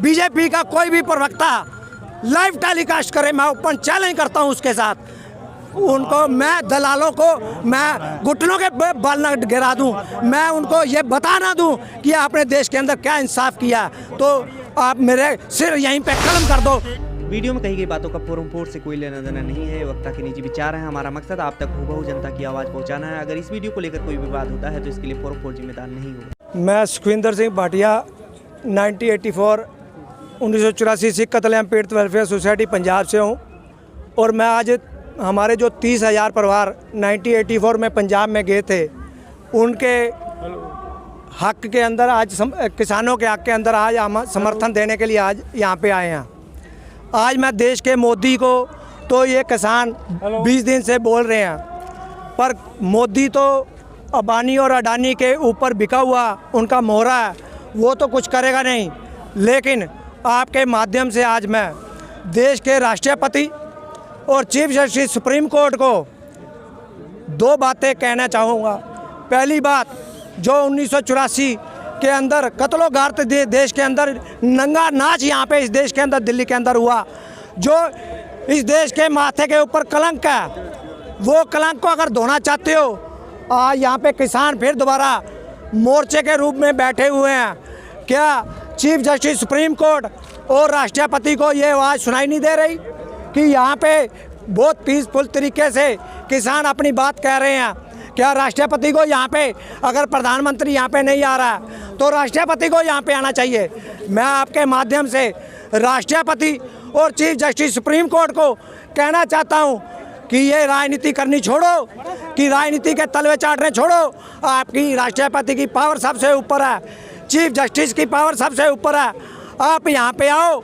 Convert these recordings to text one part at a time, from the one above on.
BJP का कोई भी प्रवक्ता लाइव टेलीकास्ट करे, मैं ओपन चैलेंज करता हूं उसके साथ। उनको मैं दलालों को मैं घुटनों के बल न गिरा दूं, मैं उनको ये बता ना दूं कि आपने देश के अंदर क्या इंसाफ किया, तो आप मेरे सिर यहीं पे कलम कर दो। वीडियो में कही गई बातों का फोरम से कोई लेना देना नहीं है, वक्ता के निजी विचार हैं। हमारा मकसद आप तक हूबहू जनता की आवाज़ पहुंचाना है। अगर इस वीडियो को लेकर कोई विवाद होता है तो इसके लिए फोरम जिम्मेदार नहीं होगा। मैं सुखविंदर सिंह भाटिया 1984 सिख कतलेआम पीड़ित वेलफेयर सोसाइटी पंजाब से हूँ, और मैं आज हमारे जो 30,000 परिवार 1984 में पंजाब में गए थे, उनके हक के अंदर आज किसानों के हक के अंदर आज हम समर्थन देने के लिए आज यहाँ पे आए हैं। आज मैं देश के मोदी को, तो ये किसान 20 दिन से बोल रहे हैं, पर मोदी तो अंबानी और अडानी के ऊपर बिका हुआ उनका मोहरा है, वो तो कुछ करेगा नहीं। लेकिन आपके माध्यम से आज मैं देश के राष्ट्रपति और चीफ जस्टिस सुप्रीम कोर्ट को 2 बातें कहना चाहूँगा। पहली बात, जो 1984 के अंदर कत्लो गारत देश के अंदर नंगा नाच यहाँ पे इस देश के अंदर दिल्ली के अंदर हुआ, जो इस देश के माथे के ऊपर कलंक है, वो कलंक को अगर धोना चाहते हो, आज यहाँ पे किसान फिर दोबारा मोर्चे के रूप में बैठे हुए हैं। क्या चीफ जस्टिस सुप्रीम कोर्ट और राष्ट्रपति को ये आवाज़ सुनाई नहीं दे रही कि यहाँ पे बहुत पीसफुल तरीके से किसान अपनी बात कह रहे हैं? क्या राष्ट्रपति को यहाँ पे, अगर प्रधानमंत्री यहाँ पे नहीं आ रहा तो राष्ट्रपति को यहाँ पे आना चाहिए। मैं आपके माध्यम से राष्ट्रपति और चीफ जस्टिस सुप्रीम कोर्ट को कहना चाहता हूँ कि ये राजनीति करनी छोड़ो, कि राजनीति के तलवे चाटने छोड़ो। आपकी राष्ट्रपति की पावर सबसे ऊपर है, चीफ जस्टिस की पावर सबसे ऊपर है। आप यहाँ पे आओ,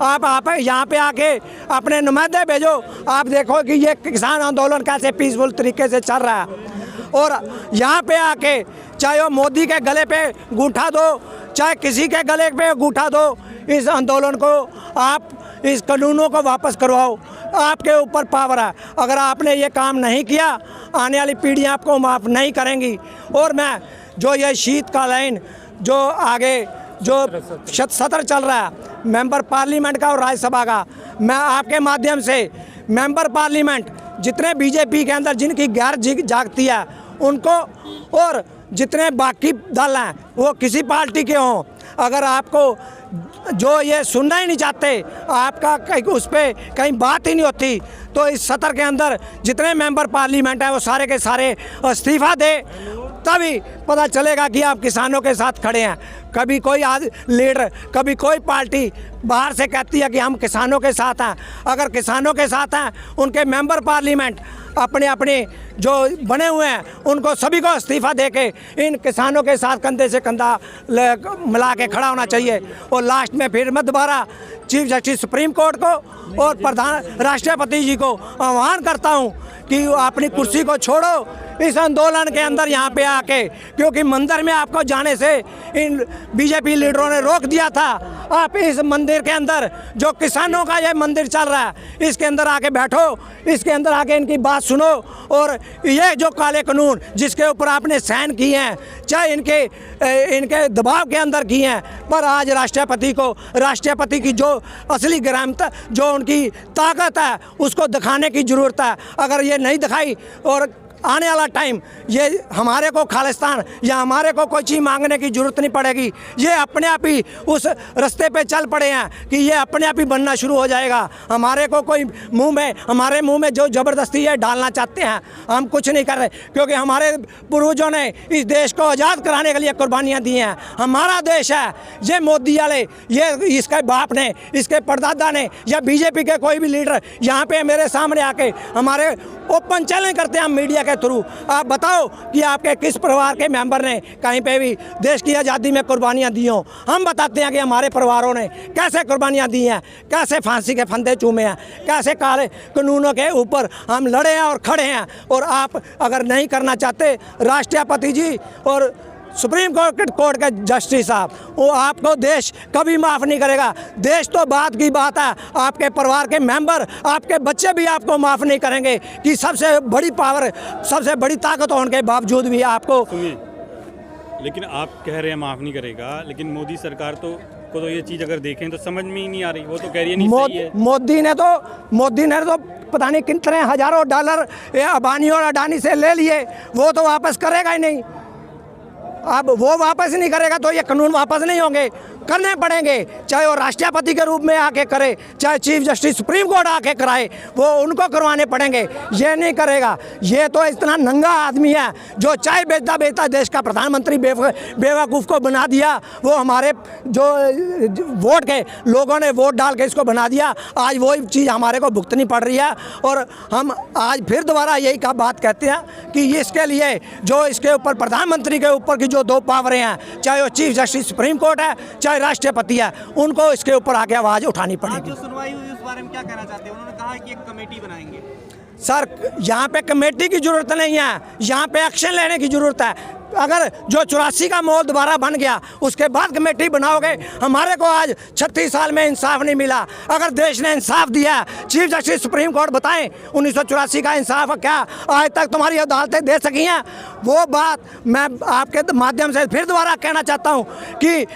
आप यहाँ पे आके अपने नुमाइंदे भेजो। आप देखो कि ये किसान आंदोलन कैसे पीसफुल तरीके से चल रहा है, और यहाँ पे आके चाहे वो मोदी के गले पे अंगूठा दो, चाहे किसी के गले पे अंगूठा दो, इस आंदोलन को आप, इस कानूनों को वापस करवाओ। आपके ऊपर पावर है। अगर आपने ये काम नहीं किया, आने वाली पीढ़ियाँ आपको माफ़ नहीं करेंगी। और मैं जो ये शीतकालीन जो आगे जो सत्र चल रहा है मेंबर पार्लियामेंट का और राज्यसभा का, मैं आपके माध्यम से मेंबर पार्लियामेंट जितने बीजेपी के अंदर जिनकी गैर जागती है उनको, और जितने बाकी दल हैं वो किसी पार्टी के हों, अगर आपको जो ये सुनना ही नहीं चाहते, आपका कहीं उस पर कहीं बात ही नहीं होती, तो इस सत्र के अंदर जितने मेंबर पार्लियामेंट हैं वो सारे के सारे इस्तीफा दे, तभी पता चलेगा कि आप किसानों के साथ खड़े हैं। कभी कोई आज लीडर, कभी कोई पार्टी बाहर से कहती है कि हम किसानों के साथ हैं। अगर किसानों के साथ हैं, उनके मेंबर पार्लियामेंट अपने अपने जो बने हुए हैं उनको सभी को इस्तीफा देके इन किसानों के साथ कंधे से कंधा मिला के खड़ा होना चाहिए। और लास्ट में फिर मैं दोबारा चीफ जस्टिस सुप्रीम कोर्ट को और प्रधान राष्ट्रपति जी को आह्वान करता हूं कि अपनी कुर्सी को छोड़ो इस आंदोलन के अंदर यहाँ पे आके, क्योंकि मंदिर में आपको जाने से इन बीजेपी लीडरों ने रोक दिया था। आप इस मंदिर के अंदर जो किसानों का ये मंदिर चल रहा है, इसके अंदर आके बैठो, इसके अंदर आके इनकी बात सुनो, और ये जो काले कानून जिसके ऊपर आपने साइन किए हैं, चाहे इनके दबाव के अंदर किए हैं, पर आज राष्ट्रपति की जो असली ग्रामता, जो उनकी ताकत है, उसको दिखाने की ज़रूरत है। अगर ये नहीं दिखाई, और आने वाला टाइम ये हमारे को खालिस्तान या हमारे को कोई चीज़ मांगने की ज़रूरत नहीं पड़ेगी। ये अपने आप ही उस रास्ते पे चल पड़े हैं कि ये अपने आप ही बनना शुरू हो जाएगा। हमारे को कोई हमारे मुंह में जो ज़बरदस्ती है डालना चाहते हैं, हम कुछ नहीं कर रहे, क्योंकि हमारे पूर्वजों ने इस देश को आज़ाद कराने के लिए कुर्बानियाँ दी हैं। हमारा देश है। ये मोदी वाले, ये इसके बाप ने, इसके परदादा ने, या बीजेपी के कोई भी लीडर यहाँ पे मेरे सामने आके हमारे ओपन चैलेंज करते हैं मीडिया के थ्रू, आप बताओ कि आपके किस परिवार के मेंबर ने कहीं पे भी देश की आज़ादी में कुर्बानियाँ दी हों। हम बताते हैं कि हमारे परिवारों ने कैसे कुर्बानियाँ दी हैं, कैसे फांसी के फंदे चूमे हैं, कैसे काले कानूनों के ऊपर हम लड़े हैं और खड़े हैं। और आप अगर नहीं करना चाहते, राष्ट्रपति जी और सुप्रीम कोर्ट के जस्टिस साहब, वो आपको देश कभी माफ़ नहीं करेगा। देश तो बात की बात है, आपके परिवार के मेंबर, आपके बच्चे भी आपको माफ़ नहीं करेंगे कि सबसे बड़ी पावर, सबसे बड़ी ताकत होने के बावजूद भी आपको। लेकिन आप कह रहे हैं माफ़ नहीं करेगा, लेकिन मोदी सरकार तो को तो ये चीज़ अगर देखें तो समझ में ही नहीं आ रही। वो तो कह रही है नहीं सही है। मोदी ने तो पता नहीं कितने हजारों डॉलर अंबानी और अडानी से ले लिए, वो तो वापस करेगा ही नहीं। अब वो वापस नहीं करेगा तो ये कानून वापस नहीं होंगे, करने पड़ेंगे, चाहे वो राष्ट्रपति के रूप में आके करे, चाहे चीफ जस्टिस सुप्रीम कोर्ट आके कराए, वो उनको करवाने पड़ेंगे। ये नहीं करेगा। ये तो इतना नंगा आदमी है जो चाय बेचता बेचता देश का प्रधानमंत्री बेवकूफ़ को बना दिया। वो हमारे जो वोट के लोगों ने वोट डाल के इसको बना दिया। आज वही चीज़ हमारे को भुगतनी पड़ रही है और हम आज फिर दोबारा यही का बात कहते हैं कि इसके लिए जो इसके ऊपर प्रधानमंत्री के ऊपर की जो दो पावरें हैं, चाहे वो चीफ जस्टिस सुप्रीम कोर्ट है, चाहे राष्ट्रपति है, उनको इसके ऊपर आके आवाज उठानी पड़ेगी। जो सुनवाई हुई उस बारे में क्या कहना चाहते हैं? उन्होंने कहा है कि एक कमेटी बनाएंगे। सर, यहाँ पे कमेटी की जरूरत नहीं है, यहाँ पे एक्शन लेने की जरूरत है। अगर जो 84 का माहौल दोबारा बन गया उसके बाद कमेटी बनाओगे। हमारे को आज 36 साल में इंसाफ नहीं मिला। अगर देश ने इंसाफ दिया, चीफ जस्टिस सुप्रीम कोर्ट बताएं 1984 का इंसाफ क्या आज तक तुम्हारी अदालतें दे सकी हैं? वो बात मैं आपके माध्यम से फिर दोबारा कहना चाहता हूँ कि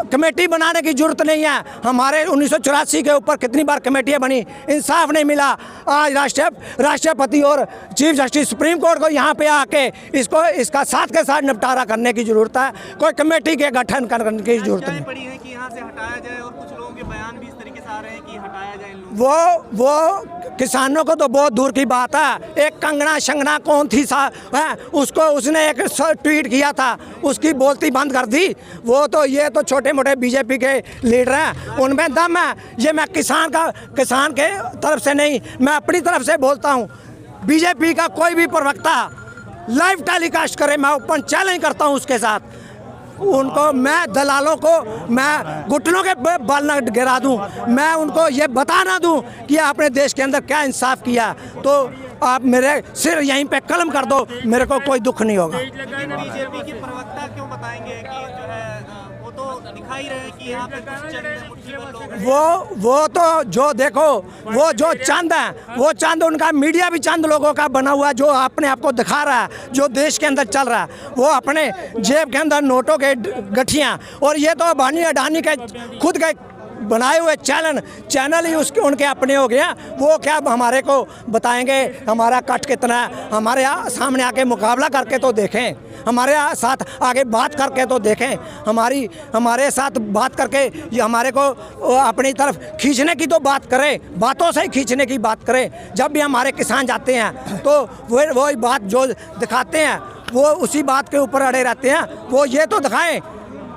कमेटी बनाने की जरूरत नहीं है। हमारे 1984 के ऊपर कितनी बार कमेटियाँ बनी, इंसाफ नहीं मिला। आज राष्ट्रपति और चीफ जस्टिस सुप्रीम कोर्ट को यहाँ पे आके इसका साथ के साथ निपटारा करने की जरूरत है। कोई कमेटी के गठन करने की जरूरत नहीं पड़ी है कि यहाँ से हटाया जाए और कुछ लोगों के बयान भी इस तरीके से आ रहे हैं कि हटाया जाए इन लोगों। वो किसानों को तो बहुत दूर की बात है। एक कंगना शंगना कौन थी है, उसको उसने एक ट्वीट किया था, उसकी बोलती बंद कर दी। वो तो ये तो छोटे मोटे बीजेपी के लीडर हैं, उनमें दम है। ये मैं किसान के तरफ से नहीं, मैं अपनी तरफ से बोलता हूँ। बीजेपी का कोई भी प्रवक्ता लाइव टेलीकास्ट करे, मैं ओपन चैलेंज करता हूँ उसके साथ। उनको मैं दलालों को मैं घुटनों के बल न गिरा दूं, मैं उनको ये बता ना दूं कि आपने देश के अंदर क्या इंसाफ किया, तो आप मेरे सिर यहीं पे कलम कर दो, मेरे को कोई दुख नहीं होगा। बीजेपी के प्रवक्ता क्यों बताएंगे कि जो है वो तो दिखाई रहे कि यहाँ पे कुछ चंद मुट्ठीभर लोग हैं। वो तो जो देखो, वो जो चंद है, वो चंद उनका मीडिया भी चंद लोगों का बना हुआ जो अपने आप को दिखा रहा है, जो देश के अंदर चल रहा है। वो अपने जेब के अंदर नोटों के गठियाँ, और ये तो अंबानी अडानी के खुद के बनाए हुए चैनल ही उनके अपने हो गए हैं। वो क्या हमारे को बताएंगे हमारा कट कितना है? हमारे सामने आके मुकाबला करके तो देखें, हमारे साथ आगे बात करके तो देखें। हमारे साथ बात करके ये हमारे को अपनी तरफ खींचने की तो बात करें, बातों से ही खींचने की बात करें। जब भी हमारे किसान जाते हैं तो वही बात जो दिखाते हैं वो उसी बात के ऊपर अड़े रहते हैं। वो ये तो दिखाएं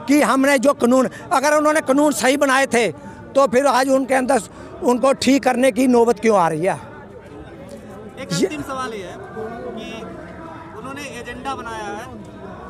कि हमने जो कानून, अगर उन्होंने कानून सही बनाए थे तो फिर आज उनके अंदर उनको ठीक करने की नौबत क्यों आ रही है? एक अंतिम सवाल ये है कि उन्होंने एजेंडा बनाया है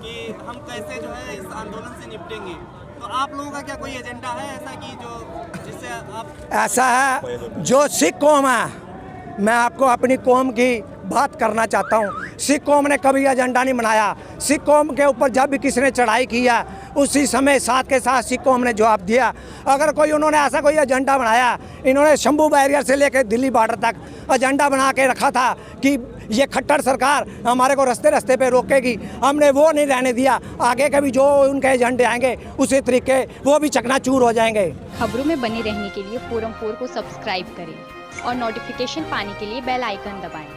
कि हम कैसे जो है इस आंदोलन से निपटेंगे, तो आप लोगों का क्या कोई एजेंडा है ऐसा कि जो जिससे आप? ऐसा है, जो सिख कौम है, मैं आपको अपनी कौम की बात करना चाहता हूँ। सिख कौम ने कभी एजेंडा नहीं बनाया। सिख कौम के ऊपर जब भी किसी ने चढ़ाई किया उसी समय साथ के साथ सिख कौम ने जवाब दिया। अगर कोई उन्होंने ऐसा कोई एजेंडा बनाया, इन्होंने शंभू बैरियर से लेकर दिल्ली बॉर्डर तक एजेंडा बना के रखा था कि ये खट्टर सरकार हमारे को रास्ते पे रोकेगी, हमने वो नहीं रहने दिया। आगे के भी जो उनके एजेंडे आएंगे उसी तरीके वो भी चकनाचूर हो जाएंगे। खबरों में बने रहने के लिए फोरम 4 को सब्सक्राइब करें और नोटिफिकेशन पाने के लिए बेल आइकन दबाएं।